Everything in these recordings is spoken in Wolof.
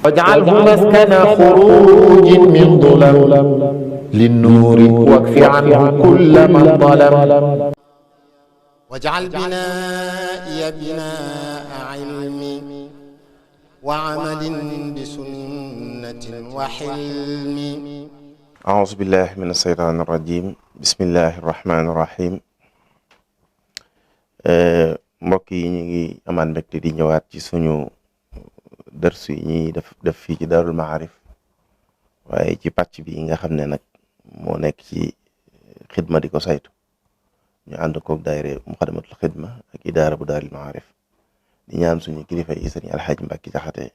واجعله مسكن خروج من ظلم للنور واكف عنه كل من ظلم واجعل بنائي بناء علم وعمل بسنة وحلم. أعوذ بالله من الشيطان الرجيم. بسم الله الرحمن الرحيم. mbokk yi ñu ngi amaan mbégte di ñëwaat ci suñu dërsu yi ñuy def fii ci Daarul Maarif, waaye ci pàcc bi nga xam ne nag moo nekk ci xidma di ko saytu. ñu ànd koog daayira Muxaddamatul Xidma ak idaara bu Daarul Maarif di ñaan suñu kilifa yi sëriñ Alxaaji Mbàkke Jaxate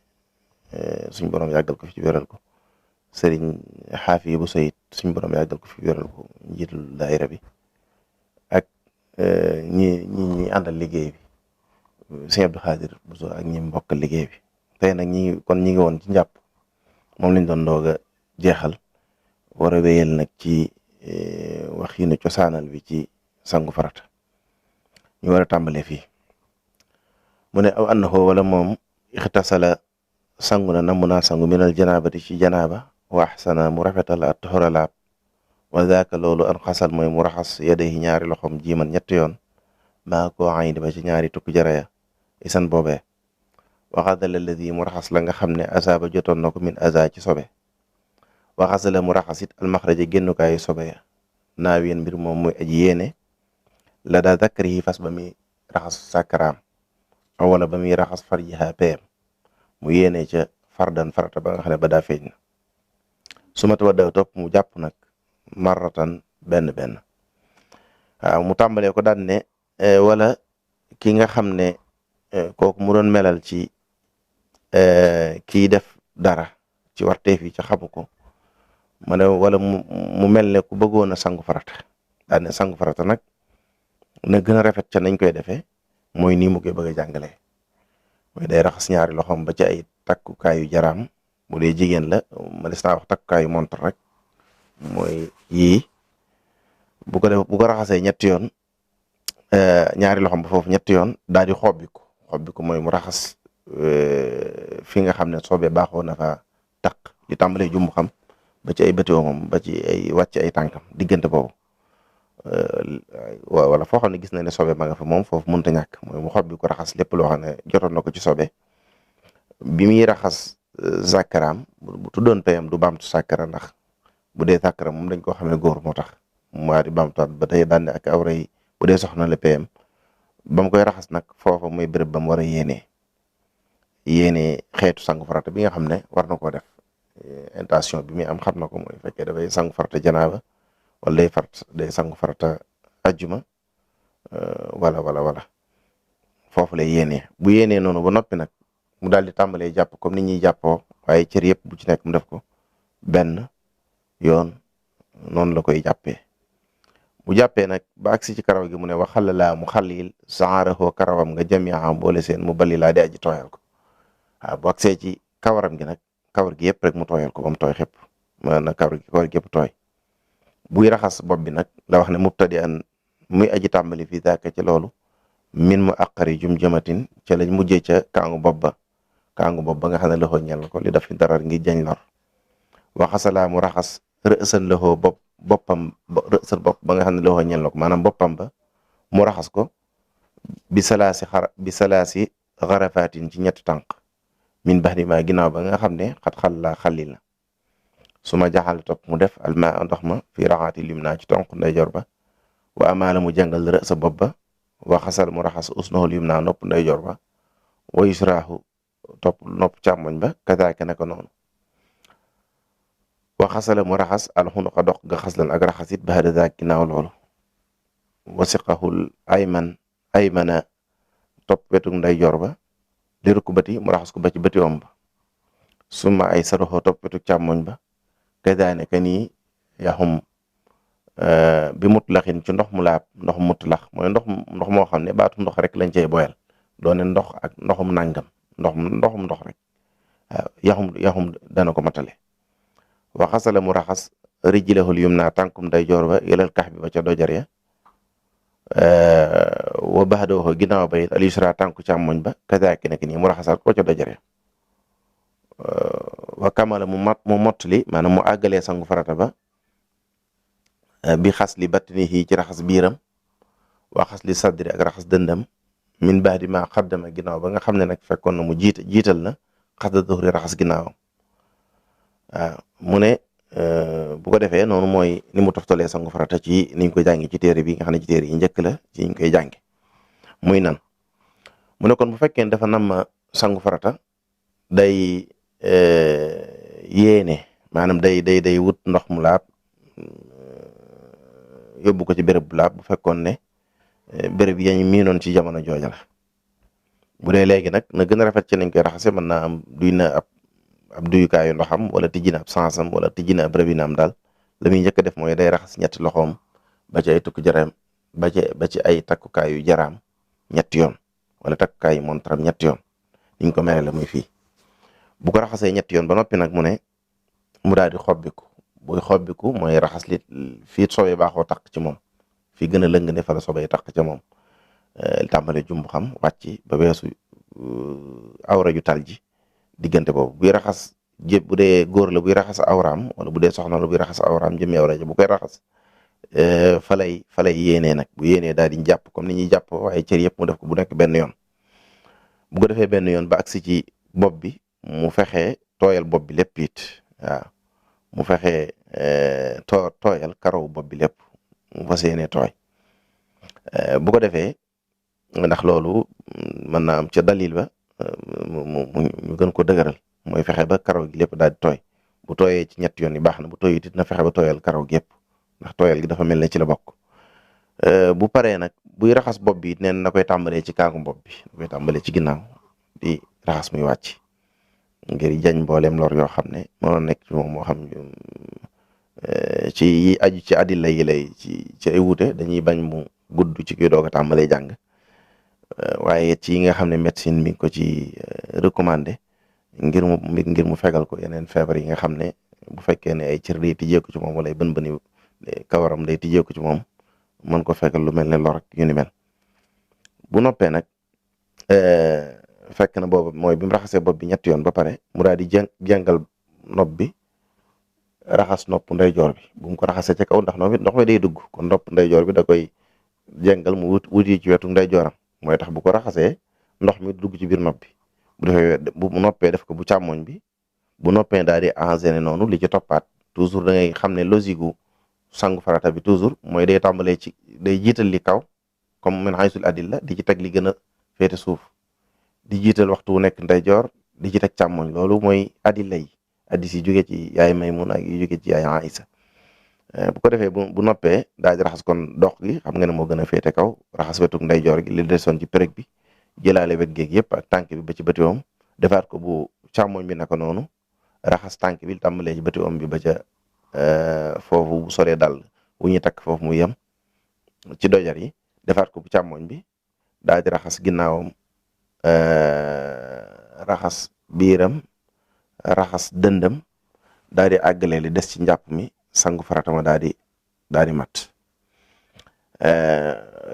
suñu borom yàggal ko fi ci wéral ko, sëriñ Xaafi bu Sayid suñu borom yàggal ko fi wéral ko, njiitul daayira bi ak ñi àndal liggéey bi sëñ Abdou Xaadir Buso ak ñi mbokk liggéey bi. tey nag ñi ngi woon ci njàpp, moom lañ doon doog a jeexal, war a wéyal nag ci wax yi ne cosaanal bi ci sangu farata. ñu war a tàmbalee fii mu ne aw annahu wala moom ixtasala sangu na namm naa sangu minal janaabati ci janaaba wa axsana mu rafetal at toxora laab wa daaka loolu an xasal mooy mu raxas yadayhi ñaari loxom jiiman ñetti yoon maa koo ayni ba ci ñaari tukki jaraya isan boobee waxasala alladi mu raxas la nga xam ne asaaba jotoon na ko min aza ci sobe waxasala mu raxas it almaxraja génnukaayu sobe ya naawiyen mbir moom muy aji yéene la daa zakkari yi fas ba muy raxas sàkkaraam wala ba muy raxas farjiha pm mu yéene ca fardan farata ba nga xam ne ba daa feeñ na su ma tawaddaw topp mu jàpp nag marratan benn waaw mu tàmbalee ko daan ne wala ki nga xam ne kooku mu doon melal ci kii def dara ci warteef yi ca xamu ko ma ne wala mu mel ne ku bëggoon a sangu farata daan ne sangu farata nag na gën a rafet ca nañ koy defee mooy nii mu koy bëgg a jàngalee mooy day raxas ñaari loxoom ba ci ay takkukaayu jaraam bu dee jigéen la ma des naa wax takkukaayu montre rek mooy yii bu ko raxasee ñetti yoon ñaari loxoom ba foofu ñetti yoon daal di xobbi ko mooy mu raxas fi nga xam ne soobee baaxoo na fa taq di tàmbalee jumbu xam ba ci ay bëti moom ba ci ay wàcc ay tànkam diggante boobu wala foo xam ne gis na ne soobee ma nga fa moom foofu mënta ñàkk mooy mu xobbi ko raxas lépp loo xam ne jotoon na ko ci soobee bi muy raxas sàkkaraam bu tuddoon payam du baamtu sàkkara ndax bu dee sàkkara moom dañ koo xamee góor moo tax mu waa di baamtuwaat ba tey daan ne ak awra yi bu dee soxna la payam ba mu koy raxas nag foofa mooy béréb ba mu war a yéenee xeetu sangu farata bi nga xam ne war na koo def. intention bi muy am xam na ko mooy fekkee dafay sangu farata janaaba wala day sangu farata ajjuma wala foofu lay yéenee bu yéenee noonu ba noppi nag mu daal di tàmbalee jàpp comme ni ñuy jàppoo waaye cër yëpp bu ci nekk mu def ko benn yoon noonu la koy jàppee. bu jàppee nag ba agsi ci karaw gi mu ne wa xalalaa mu xallil saaraxoo karawam nga jamiam boole seen mu bali laa di aji tooyal ko waaw bu agsee ci kawaram gi nag kawar gi yëpp rek mu tooyal ko ba mu tooy xëpp maanaam kawar gi yëpp tooy. buy raxas bopp bi nag la wax ne mubtadi an muy aji tàmbali fii daaka ci loolu min mu aqari jum jëmatin ca lañ mujjee ca kaangu bopp ba nga xam ne loxo ñel ko li daf fi darar ngi jañ lor. waxasalaa mu raxas rësan loxo boppam rësan bopp ba nga xam ne loxo ñel ko maanaam boppam ba mu raxas ko bi salaasi xarafatin ci ñetti tànk min baxdi ma ginnaaw ba nga xam ne xalil na su ma jaxal topp mu def alma ndox ma fii raxaati lim naa ci tonk ndeyjoor ba wa amaala mu jàngal rësa bopp ba wa xasal mu raxas usnahu lim naa nopp ndeyjoor ba wa yusraahu topp nopp càmmoñ ba kadaaka naka noonu wa xasala mu raxas alxunuqa dox ga xaslan ak raxasit ba hada zaak ginnaaw loolu wasiqahul aymana topp wetu ndeyjoor ba li rukbati mu raxas ko ba ci bëti om ba suma ay saroxo topp wetu càmmoñ ba kadaanaka nii yaxum bi mutlaxin ci ndox mu laab ndox mutlax mooy ndox moo xam ne baatu ndox rek lañ cey boyal doone ndox ak ndoxum nàngam ndoxum ndox rek waaw yaxum dana ko matale wa xasala mu raxas rijlahul yumna tànkum ndeyjoor ba ilal kax bi ba ca dojar ya wa baxdoo ginnaaw ba it al yusra tànku càmmoñ ba kazaaki nekk nii mu raxasal ko ca dojare wa kamala mu mottali maanaam mu àggalee sangu farata ba bi xas li batnihi ci raxas biiram wa xas li sadri ak raxas dëndam min baadi ma xaddama ginnaaw ba nga xam ne nag fekkoon na mu jiital na xas da duhri raxas ginnaawam waaw mu ne bu ko defee noonu mooy ni mu toftalee sangu farata ci niñ koy jàngi ci téere bi nga xam ne ci téere yi njëkk la ci ñu koy jànge muy nan mu ne kon bu fekkee ne dafa nam sangu farata day yéene maanaam day wut ndox mu laab yóbbu ko ci béréb bu laab bu fekkoon ne béréb yañ miinoon ci jamono jooja la bu dee léegi nag na gën a rafet ci nañ koy raxase mën naa am duy na ab duyukaayu ndoxam wala tijji na ab sansam wala tijji na ab rabinaam daal la muy njëkk a def mooy day raxas ñetti loxoom ba ci ay tukku jaraam ba ci ay takkukaayu jaraam ñetti yoon wala takkukaayu montaram ñetti yoon niñ ko mere la muy fii bu ko raxasee ñetti yoon ba noppi nag mu ne mu daal di xobbiku buy xobbiku mooy raxas li fii soobee baaxoo takk ci moom fii gën a lëng ne fa la soobee takk ca moom tàmbale jumbu xam wàcc ba weesu awra ju tal ji diggante boobu buy raxas bu dee góor la buy raxas awraam wala bu dee soxna la buy raxas awraam jëmee awra ja bu koy raxas fa lay yéenee nag bu yéenee daal di jàpp comme ni ñuy jàpp waaye cër yëpp mu def ko bu nekk benn yoon bu ko defee benn yoon ba agsi ci bopp bi mu fexee tooyal bopp bi lépp it waaw mu fexee tooyal karaw bopp bi lépp mu fas yéenee tooy bu ko defee ndax loolu mën naa am ca dalil ba mu gën ko dëgëral mooy fexe ba karaw gi lépp daal di tooy bu tooyee ci ñetti yoon yi baax na bu tooyee it na fexe ba tooyal karaw gi yëpp ndax tooyal gi dafa mel ne ci la bokk bu paree nag buy raxas bopp bi neen na koy tàmbalee ci kaagu bopp bi na koy tàmbalee ci ginnaaw di raxas muy wàcc ngir jañ mboolem lor yoo xam ne mënoon nekk ci moom moo xam ci yi aju ci adilla yi lay ci ay wuute dañuy bañ mu gudd ci kuy doog a tàmbalee jàng waaye ci yi nga xam ne médecine mi ngi ko ci recommandé ngir mu fegal ko yeneen feebar yi nga xam ne bu fekkee ne ay cër day tijjeeku ci moom wala ay bën-bëni kawaram day tijjeeku ci moom mën ko fegal lu mel ne lor ak yu ni mel bu noppee nag fekk na boobu mooy bi mu raxasee bopp bi ñetti yoon ba pare mu daal di jàngal nopp bi raxas nopp ndeyjoor bi bu mu ko raxasee ca kaw ndax ndox mi day dugg kon nopp ndeyjoor bi da koy jàngal mu wuti ci wetu ndeyjooram mooy tax bu ko raxasee ndox mi dugg ci biir nopp bi bu defee bu noppee def ko bu càmmoñ bi bu noppee daal di enchaîner noonu li ci toppaat toujours da ngay xam ne logique gu sangu farata bi toujours mooy day tàmbalee ci day jiital li kaw comme min haysul adilla di ci teg li gën a féete suuf di jiital waxtu wu nekk ndeyjoor di ci teg càmmoñ loolu mooy adilla yi addis yi jóge ci yaay Maymuna ak yi jóge ci yaay Aïsa bu ko defee bu noppee daal di raxas kon dox gi xam nga ne moo gën a féete kaw raxas wetuk ndeyjoor gi li desoon ci perek bi jëlaale wet geeg yëpp ak tànk bi ba ci bëti om defaat ko bu càmmoñ bi naka noonu raxas tànk bi tàmbalee ci bëti om bi ba ca foofu bu soree dal wu ñuy takk foofu mu yem ci dojar yi defaat ko bu càmmoñ bi daal di raxas ginnaawam raxas biiram raxas dëndam daal di àggalee li des ci njàpp mi sangu farata ma daal di mat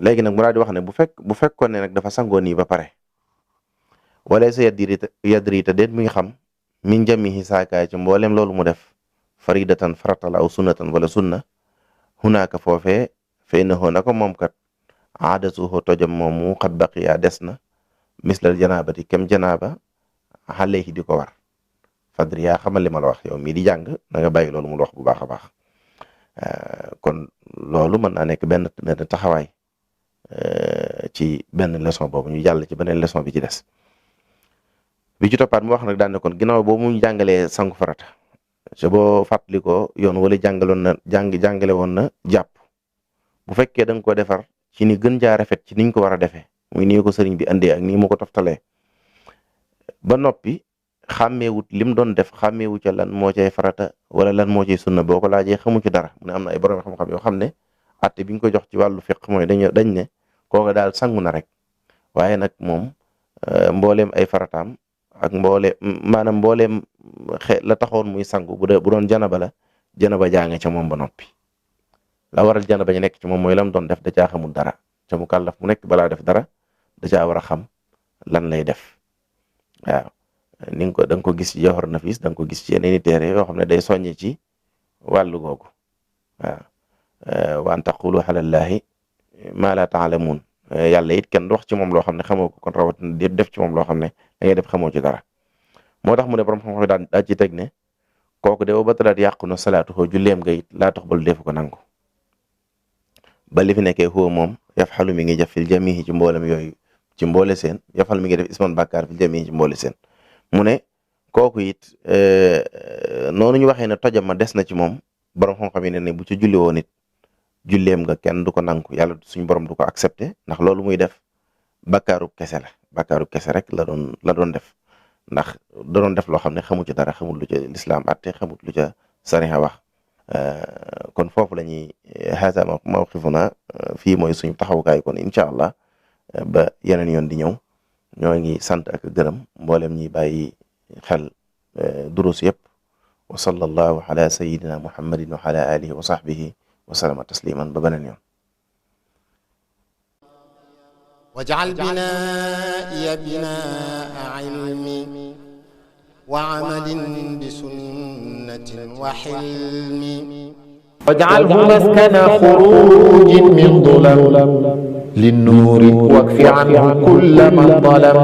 léegi nag mu daal di wax ne bu fekkoon ne nag dafa sangoo nii ba pare wala sa yadrita déet mi ngi xam min jamihi saakaay ci mboolem loolu mu def faridatan farata la aw sunnatan wala sunna hunaaka foofee fa innahu nako moom kat aadatuhu tojam moomu xat baqiya des na mislal janaabati kem janaaba alayhi di ko war fadri yaa xamal li ma la wax yow mii di jàng na nga bàyyi loolu mu wax bu baax a baax kon loolu mën naa nekk benn taxawaay ci benn leçon boobu ñu jàll ci beneen leçon bi ci des bi ci toppaat mu wax nag daan ne kon ginnaaw boobu mu jàngalee sangu farata te boo fàttali ko yoon wala jàngale woon na jàpp bu fekkee da nga ko defar ci ni gën jaa rafet ci niñ ko war a defee muy nii ko sëriñ bi andee ak nii mu ko toftalee ba noppi xàmmeewut lim doon def xàmmeewu ca lan moo cay farata wala lan moo cay sunna boo ko laajee xamu ci dara mu ne am na ay borom xam-xam yoo xam ne atte biñ ko jox ci wàllu fiq mooy dañ ne kooka daal sangu na rek waaye nag moom mbooleem ay farataam ak mbooleem la taxoon muy sangu bu doon janaba la janaba jaa ca moom ba noppi la waral janaba ñu nekk ci moom mooy lam doon def da caa xamul dara ca mu kàllaf mu nekk balaa def dara da caa war a xam lan lay def waaw ni nga ko da nga ko gis ci Jawhar Nafis da nga ko gis ci yeneen i téere yoo xam ne day soññe ci wàllu googu waaw wa an taqulu ala llahi ma la taalamuun yàlla it kenn du wax ci moom loo xam ne xamoo ko kon rawatina di def ci moom loo xam ne da ngay def xamoo ci dara moo tax mu ne borom xam-xam daa ci teg ne kooku de ba talaat yàqu na salaatu xoo julleem nga it laa tax bal defu ko nangu ba li fi nekkee xoo moom yafxalu mi ngi jëf fil jamihi ci mboolem yooyu ci mboole seen yafxalu mi ngi def isman bàkkaar fil jamihi ci mboole seen mu ne kooku it noonu ñu waxee ne tojam ma des na ci moom borom xam-xam yi ne bu ci julli woon it julleem nga kenn du ko nangu yàlla suñu borom du ko accepté ndax loolu muy def bàkkaaru kese la bàkkaaru kese rek la doon def ndax da doon def loo xam ne xamu ci dara xamul lu ca lislaam atte xamul lu ca sariha wax kon foofu la ñuy haza mawqifuna fii mooy suñu taxawukaay kon incha allah ba yeneen yoon di ñëw ñoo ngi sant ak gërëm mboolem ñi bàyyi xel durus yëpp wa sallallahu ala sayidina muhammadin wa ala alihi wa sahbihi wa sallama tasliman ba beneen yoon waj'al binaa'iya binaa'a ilmi wa amalin bi sunnatin wa hilmi واجعله مسكن خروج من ظلم للنور واكف عنه كل من ظلم